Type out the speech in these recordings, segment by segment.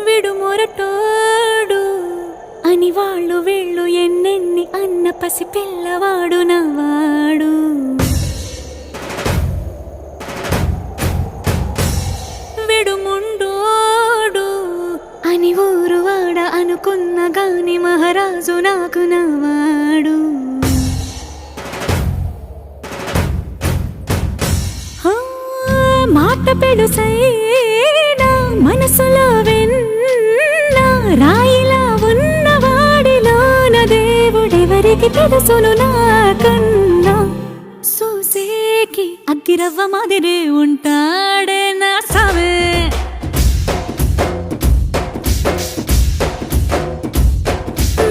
విడు మొరటోడు అని వాళ్ళు వీళ్ళు ఎన్నెన్ని అన్న పసి పిల్లవాడు నవాడు. విడు ముండోడు అని ఊరు వాడ అనుకున్న గాని మహారాజు నాకు నవాడు. మాట పెడుసైనా మనసులో వెన్న రాయిలా ఉన్నవాడిలోన దేవుడెవరికి తెలుసును నాకన్నా. సూసేకి అగ్గిరవ్వ మాదిరే ఉంటాడే నా సావే.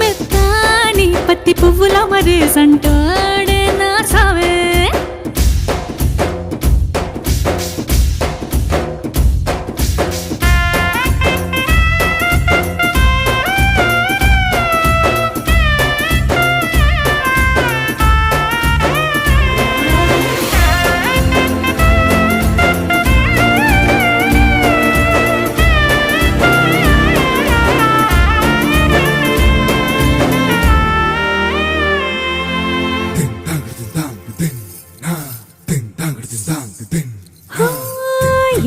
మెత్తాని పత్తి పువ్వుల మరేసంటాడే నా సావే.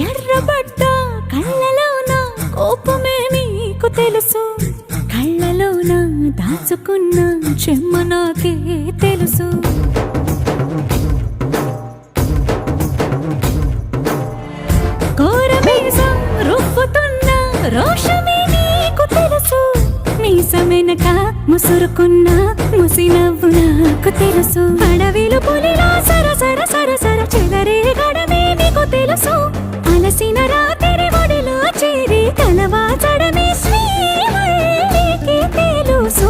ఎర్రబడ్డ కళ్ళలోన కోపమే నీకు తెలుసు, కళ్ళలోన దాచుకున్న చెమ్మ నాకే తెలుసు. కోరమీసం రుబ్బుతున్న రోషమే నీకు తెలుసు, మీసమెనక ముసురుకున్న ముసినవ్వు నాకు తెలుసు. అడవిలు పులిలా సరసర సరసర చెదరే గడమే నీకు తెలుసు, అలసిన రాత్రి ఒడిలో చేరి కలవాచడమే శ్రీవల్లికి తెలుసు.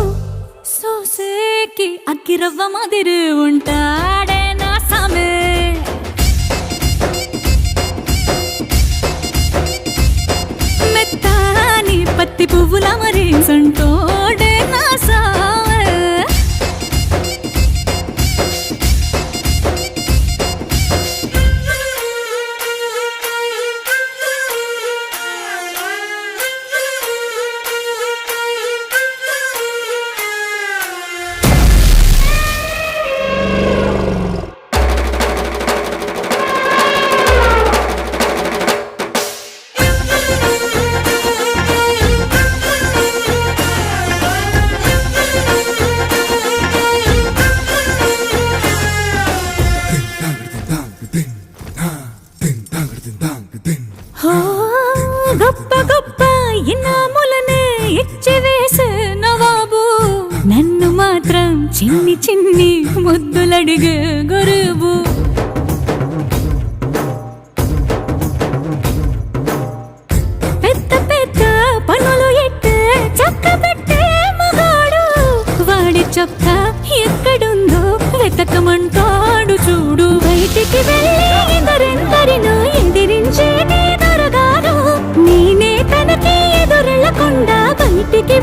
సోసేకి అగ్గిరవ్వ మాదిరి ఉంటాడే నా సామే. మెత్తాని పత్తి పువ్వుల మరేసంటోడే నా సామే. గొప్ప గొప్ప ఇనాములనే ఇచ్చివేసే నవాబు, నన్ను మాత్రం చిన్ని చిన్ని ముద్దులడిగే గురువు. పెద్ద పెద్ద పనులు ఎట్టే చక్క పెట్టే మగాడు, వాడి చొక్క ఎక్కడుందో వెతకమంటాడు చూడు. బయటికి వెళ్ళి ఎందరెందరినో ఎదిరించే నేనే తనకి ఎదురెళ్ళకుండా బయటికి